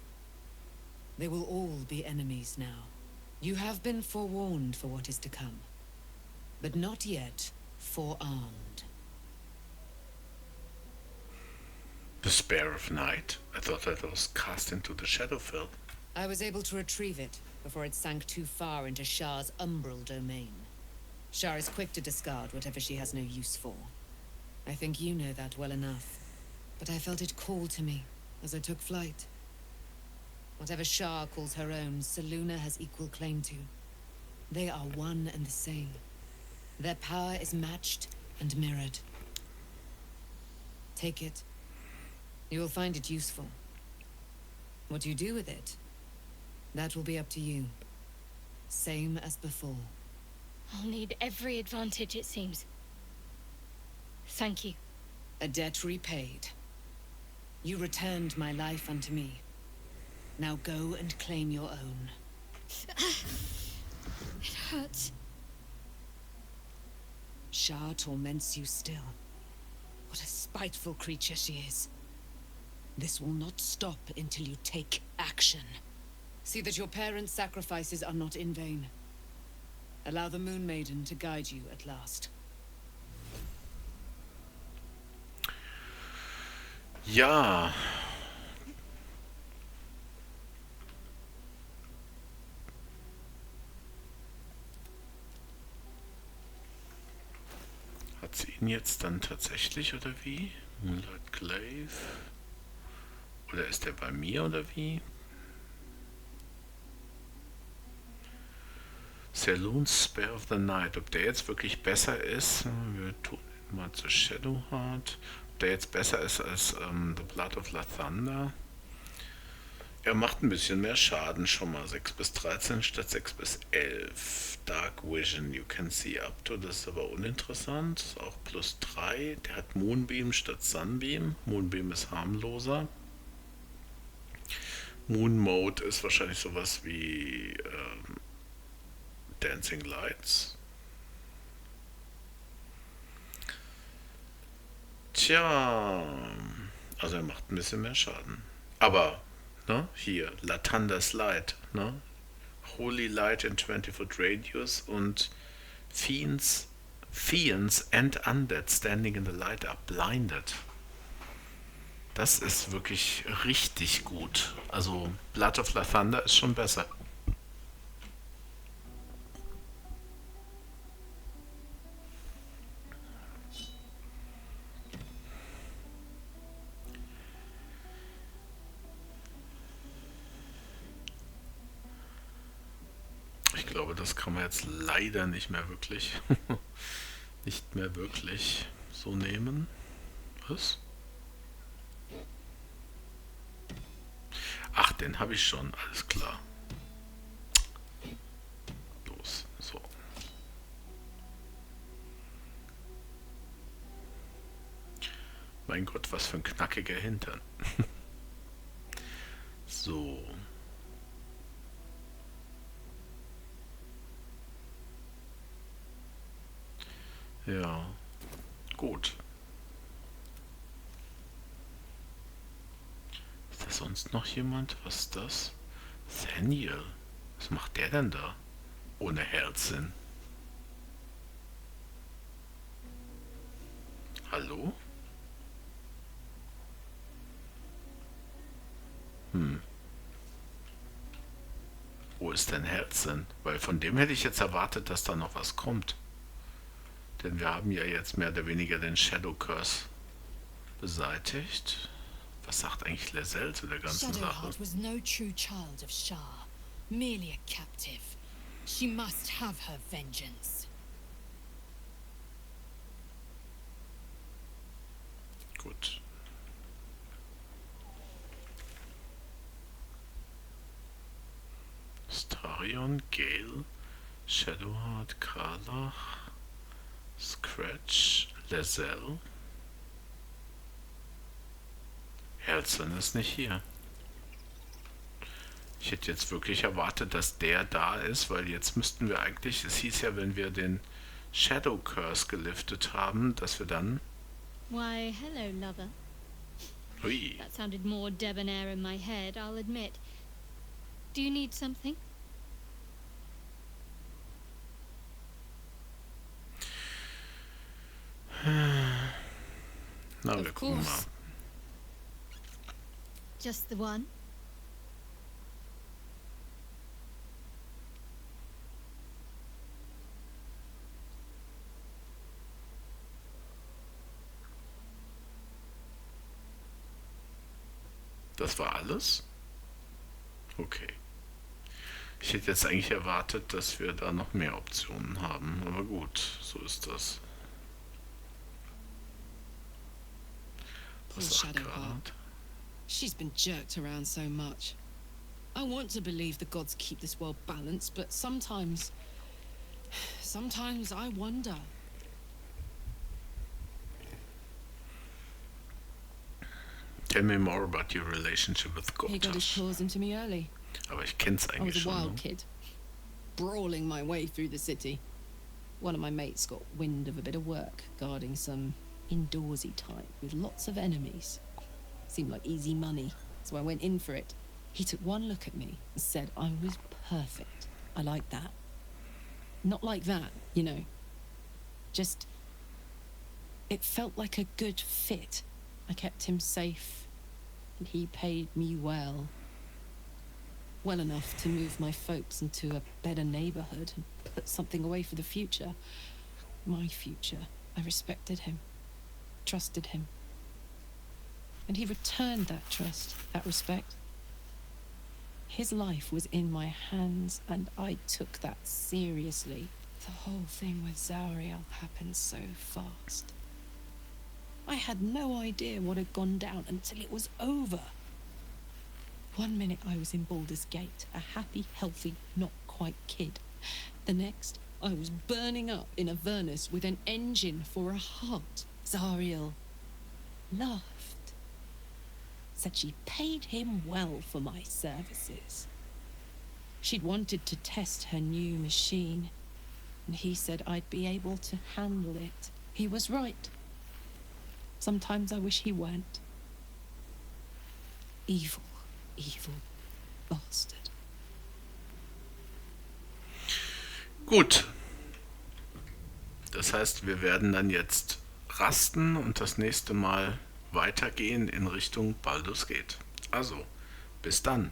They will all be enemies now. You have been forewarned for what is to come, but not yet forearmed. The Spear of Night. I thought that was cast into the Shadowfell. I was able to retrieve it before it sank too far into Shah's umbral domain. Shah is quick to discard whatever she has no use for. I think you know that well enough. But I felt it call to me as I took flight. Whatever Shah calls her own, Selûne has equal claim to. They are one and the same. Their power is matched and mirrored. Take it. You will find it useful. What you do with it, that will be up to you. Same as before. I'll need every advantage, it seems. Thank you. A debt repaid. You returned my life unto me. Now go and claim your own. It hurts. Shah torments you still. What a spiteful creature she is. This will not stop until you take action. See that your parents' sacrifices are not in vain. Allow the Moon Maiden to guide you at last. Ja. Hat sie ihn jetzt dann tatsächlich oder wie? Moonlight Glaive? Oder ist er bei mir oder wie? Selûne's Spear of the Night. Ob der jetzt wirklich besser ist? Wir tun ihn mal zu Shadowheart. Ob der jetzt besser ist als The Blood of Lathander? Er macht ein bisschen mehr Schaden schon mal. 6 bis 13 statt 6 bis 11. Dark Vision, you can see up to. Das ist aber uninteressant. Ist auch plus 3. Der hat Moonbeam statt Sunbeam. Moonbeam ist harmloser. Moon Mode ist wahrscheinlich sowas wie Dancing Lights. Tja, also er macht ein bisschen mehr Schaden. Aber, ne, hier, Lathander's Light, ne? Holy Light in 20-foot Radius und Fiends and Undead standing in the light are blinded. Das ist wirklich richtig gut. Also Blood of Lathander ist schon besser. Ich glaube, das kann man jetzt leider nicht mehr wirklich so nehmen. Was? Ach, den habe ich schon, alles klar. Los, so. Mein Gott, was für ein knackiger Hintern. So. Ja, gut. Ist da sonst noch jemand? Was ist das? Thaniel. Was macht der denn da? Ohne Herzsinn. Hallo? Wo ist denn Herzsinn? Weil von dem hätte ich jetzt erwartet, dass da noch was kommt. Denn wir haben ja jetzt mehr oder weniger den Shadow Curse beseitigt. Was sagt eigentlich Lezelle zu der ganzen Sache? Shadowheart was no true child of Shar, merely a captive. She must have her vengeance. Gut. Starion, Gale, Shadowheart, Karlach, Scratch, Lezelle. Herzlin ist nicht hier. Ich hätte jetzt wirklich erwartet, dass der da ist, weil jetzt müssten wir eigentlich, es hieß ja, wenn wir den Shadow Curse geliftet haben, dass wir dann... Why, hello, lover. Hui. That sounded more debonair in my head, I'll admit. Do you need something? Na, wir Of gucken mal. course. Just the one? Das war alles? Okay. Ich hätte jetzt eigentlich erwartet, dass wir da noch mehr Optionen haben. Aber gut, so ist das. Poor Was sagt Shadowheart. Karlach? She's been jerked around so much. I want to believe the gods keep this world balanced, but sometimes I wonder. Tell me more about your relationship with He got his Gotas. claws into me early. Aber ich kenn's I eigentlich was a schon. wild Ne? kid, brawling my way through the city. One of my mates got wind of a bit of work guarding some indoorsy type with lots of enemies. Seemed like easy money, so I went in for it. He took one look at me and said I was perfect. I like that. Not like that, you know. Just... it felt like a good fit. I kept him safe, and he paid me well. Well enough to move my folks into a better neighborhood and put something away for the future. My future. I respected him, trusted him. And he returned that trust, that respect. His life was in my hands, and I took that seriously. The whole thing with Zariel happened so fast. I had no idea what had gone down until it was over. One minute I was in Baldur's Gate, a happy, healthy, not quite kid. The next, I was burning up in Avernus with an engine for a heart. Zariel laughed. Said she paid him well for my services. She'd wanted to test her new machine, and he said I'd be able to handle it. He was right. Sometimes I wish he weren't. Evil, evil bastard. Gut. Das heißt, wir werden dann jetzt rasten und das nächste Mal weitergehen in Richtung Baldur's Gate. Also, bis dann.